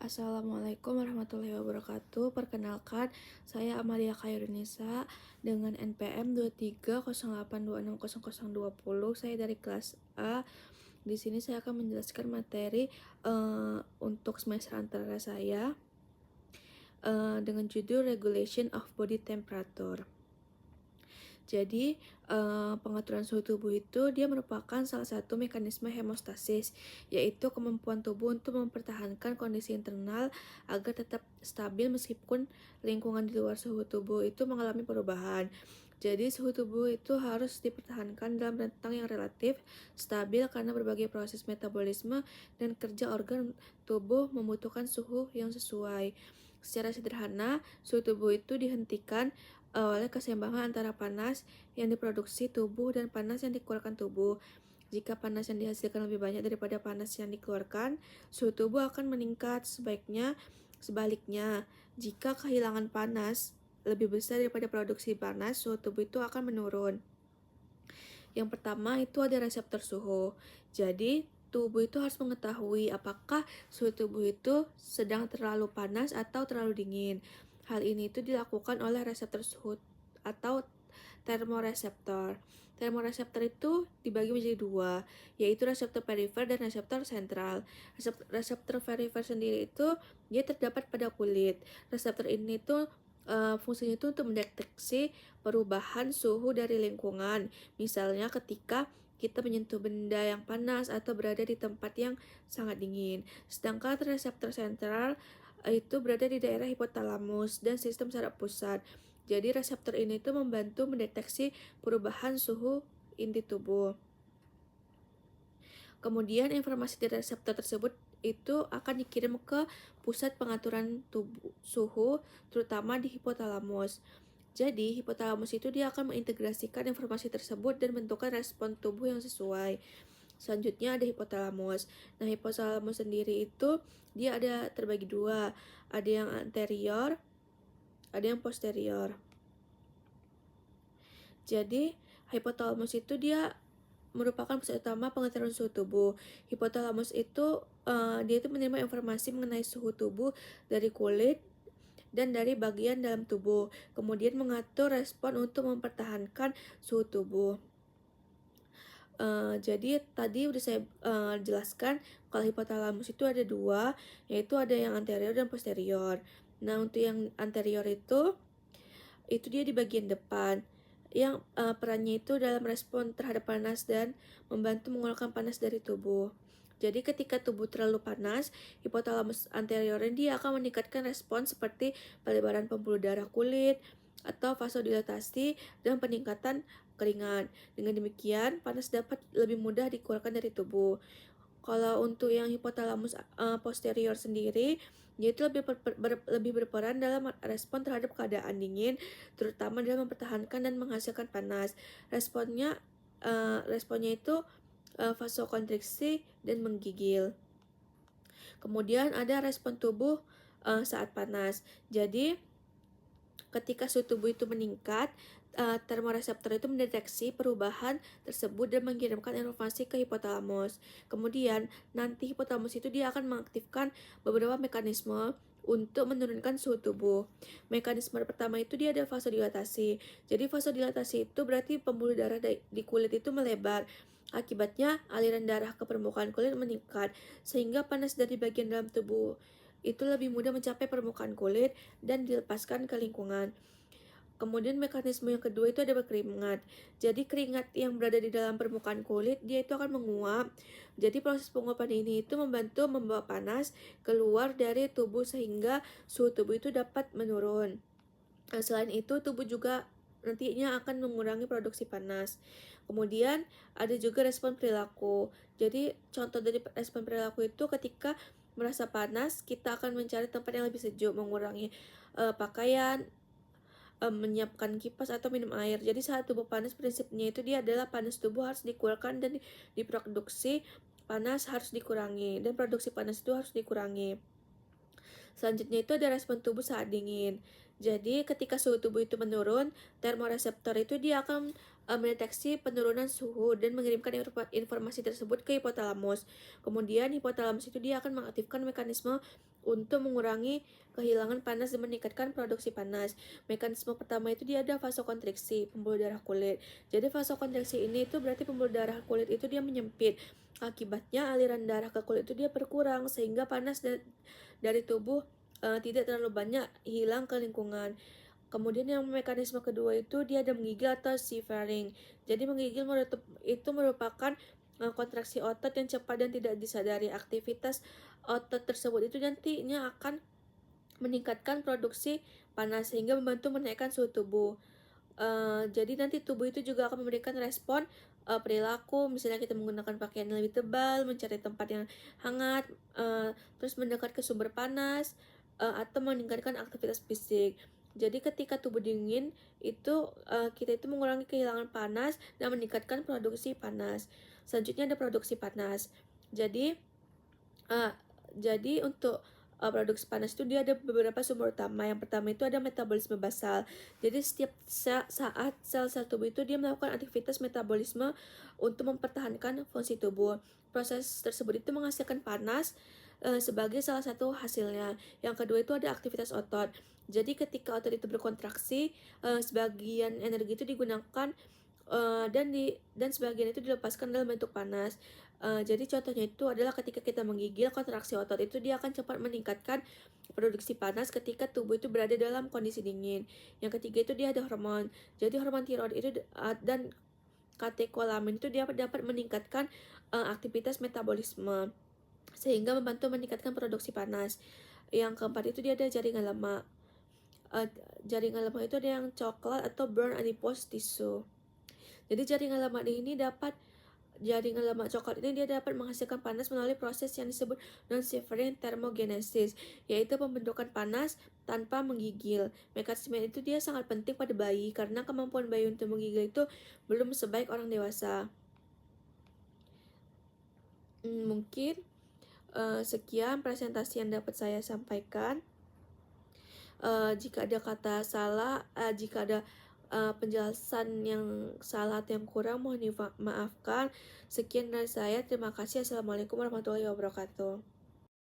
Assalamualaikum warahmatullahi wabarakatuh. Perkenalkan, saya Amalia Khairunisa dengan NPM 2308260020. Saya dari kelas A. Di sini saya akan menjelaskan materi untuk semester antara saya dengan judul Regulation of Body Temperature. Jadi, pengaturan suhu tubuh itu dia merupakan salah satu mekanisme hemostasis, yaitu kemampuan tubuh untuk mempertahankan kondisi internal agar tetap stabil meskipun lingkungan di luar suhu tubuh itu mengalami perubahan. Jadi, suhu tubuh itu harus dipertahankan dalam rentang yang relatif stabil karena berbagai proses metabolisme dan kerja organ tubuh membutuhkan suhu yang sesuai. Secara sederhana, suhu tubuh itu dihentikan oleh keseimbangan antara panas yang diproduksi tubuh dan panas yang dikeluarkan tubuh. Jika panas yang dihasilkan lebih banyak daripada panas yang dikeluarkan, suhu tubuh akan meningkat. Sebaliknya, jika kehilangan panas lebih besar daripada produksi panas, suhu tubuh itu akan menurun. Yang pertama itu ada reseptor suhu. Jadi, tubuh itu harus mengetahui apakah suhu tubuh itu sedang terlalu panas atau terlalu dingin. Hal ini itu dilakukan oleh reseptor suhu atau termoreseptor. Termoreseptor itu dibagi menjadi dua, yaitu reseptor perifer dan reseptor sentral. Reseptor perifer sendiri itu dia terdapat pada kulit. Reseptor ini itu fungsinya itu untuk mendeteksi perubahan suhu dari lingkungan. Misalnya ketika kita menyentuh benda yang panas atau berada di tempat yang sangat dingin. Sedangkan reseptor sentral itu berada di daerah hipotalamus dan sistem saraf pusat. Jadi reseptor ini itu membantu mendeteksi perubahan suhu inti tubuh. Kemudian informasi dari reseptor tersebut itu akan dikirim ke pusat pengaturan suhu, terutama di hipotalamus. Jadi, hipotalamus itu dia akan mengintegrasikan informasi tersebut dan bentukkan respon tubuh yang sesuai. Selanjutnya ada hipotalamus. Nah, hipotalamus sendiri itu dia ada terbagi dua. Ada yang anterior, ada yang posterior. Jadi, hipotalamus itu dia merupakan pusat utama pengaturan suhu tubuh. Hipotalamus itu dia itu menerima informasi mengenai suhu tubuh dari kulit dan dari bagian dalam tubuh, kemudian mengatur respon untuk mempertahankan suhu tubuh. Jadi tadi udah saya jelaskan kalau hipotalamus itu ada dua, yaitu ada yang anterior dan posterior. Nah, untuk yang anterior itu dia di bagian depan yang perannya itu dalam respon terhadap panas dan membantu mengeluarkan panas dari tubuh. Jadi ketika tubuh terlalu panas, hipotalamus anterior dia akan meningkatkan respon seperti pelebaran pembuluh darah kulit atau vasodilatasi dan peningkatan keringat. Dengan demikian, panas dapat lebih mudah dikeluarkan dari tubuh. Kalau untuk yang hipotalamus posterior sendiri, dia itu lebih berperan dalam respon terhadap keadaan dingin, terutama dalam mempertahankan dan menghasilkan panas. Responnya itu vasokonstriksi dan menggigil. Kemudian ada respon tubuh saat panas. Jadi ketika suhu tubuh itu meningkat, termoreseptor itu mendeteksi perubahan tersebut dan mengirimkan informasi ke hipotalamus. Kemudian, nanti hipotalamus itu dia akan mengaktifkan beberapa mekanisme untuk menurunkan suhu tubuh. Mekanisme pertama itu dia ada vasodilatasi. Jadi vasodilatasi itu berarti pembuluh darah di kulit itu melebar. Akibatnya aliran darah ke permukaan kulit meningkat sehingga panas dari bagian dalam tubuh itu lebih mudah mencapai permukaan kulit dan dilepaskan ke lingkungan. Kemudian mekanisme yang kedua itu ada berkeringat. Jadi keringat yang berada di dalam permukaan kulit dia itu akan menguap. Jadi proses penguapan ini itu membantu membawa panas keluar dari tubuh sehingga suhu tubuh itu dapat menurun. Selain itu tubuh juga nantinya akan mengurangi produksi panas. Kemudian ada juga respon perilaku. Jadi contoh dari respon perilaku itu ketika merasa panas, kita akan mencari tempat yang lebih sejuk, mengurangi pakaian, menyiapkan kipas atau minum air. Jadi saat tubuh panas prinsipnya itu dia adalah panas tubuh harus dikeluarkan dan diproduksi, panas harus dikurangi dan produksi panas itu harus dikurangi. Selanjutnya itu ada respon tubuh saat dingin. Jadi ketika suhu tubuh itu menurun, termoreseptor itu dia akan mendeteksi penurunan suhu dan mengirimkan informasi tersebut ke hipotalamus. Kemudian hipotalamus itu dia akan mengaktifkan mekanisme untuk mengurangi kehilangan panas dan meningkatkan produksi panas. Mekanisme pertama itu dia ada vasokonstriksi, pembuluh darah kulit. Jadi vasokonstriksi ini itu berarti pembuluh darah kulit itu dia menyempit. Akibatnya aliran darah ke kulit itu dia berkurang sehingga panas dari tubuh tidak terlalu banyak hilang ke lingkungan. Kemudian yang mekanisme kedua itu dia ada menggigil atau shivering. Jadi menggigil itu merupakan kontraksi otot yang cepat dan tidak disadari. Aktivitas otot tersebut itu nantinya akan meningkatkan produksi panas sehingga membantu menaikkan suhu tubuh. Jadi nanti tubuh itu juga akan memberikan respon perilaku, misalnya kita menggunakan pakaian yang lebih tebal, mencari tempat yang hangat, terus mendekat ke sumber panas, atau meningkatkan aktivitas fisik. Jadi ketika tubuh dingin itu kita itu mengurangi kehilangan panas dan meningkatkan produksi panas. Selanjutnya ada produksi panas. Jadi uh, untuk produksi panas itu dia ada beberapa sumber utama. Yang pertama itu ada metabolisme basal. Jadi setiap saat sel-sel tubuh itu dia melakukan aktivitas metabolisme untuk mempertahankan fungsi tubuh. Proses tersebut itu menghasilkan panas sebagai salah satu hasilnya. Yang kedua itu ada aktivitas otot. Jadi ketika otot itu berkontraksi, sebagian energi itu digunakan dan sebagian itu dilepaskan dalam bentuk panas. Jadi contohnya itu adalah ketika kita menggigil, kontraksi otot itu dia akan cepat meningkatkan produksi panas ketika tubuh itu berada dalam kondisi dingin. Yang ketiga itu dia ada hormon. Jadi hormon tiroid itu dan katekolamin itu dapat meningkatkan aktivitas metabolisme sehingga membantu meningkatkan produksi panas. Yang keempat itu dia ada jaringan lemak. Jaringan lemak itu ada yang coklat atau burn adipose tissue. Jadi jaringan lemak coklat ini dia dapat menghasilkan panas melalui proses yang disebut non-shivering thermogenesis, yaitu pembentukan panas tanpa menggigil. Mekanisme itu dia sangat penting pada bayi karena kemampuan bayi untuk menggigil itu belum sebaik orang dewasa. Mungkin sekian presentasi yang dapat saya sampaikan. Jika ada kata salah, jika ada penjelasan yang salah atau yang kurang mohon dimaafkan. Sekian dari saya, terima kasih. Assalamualaikum warahmatullahi wabarakatuh.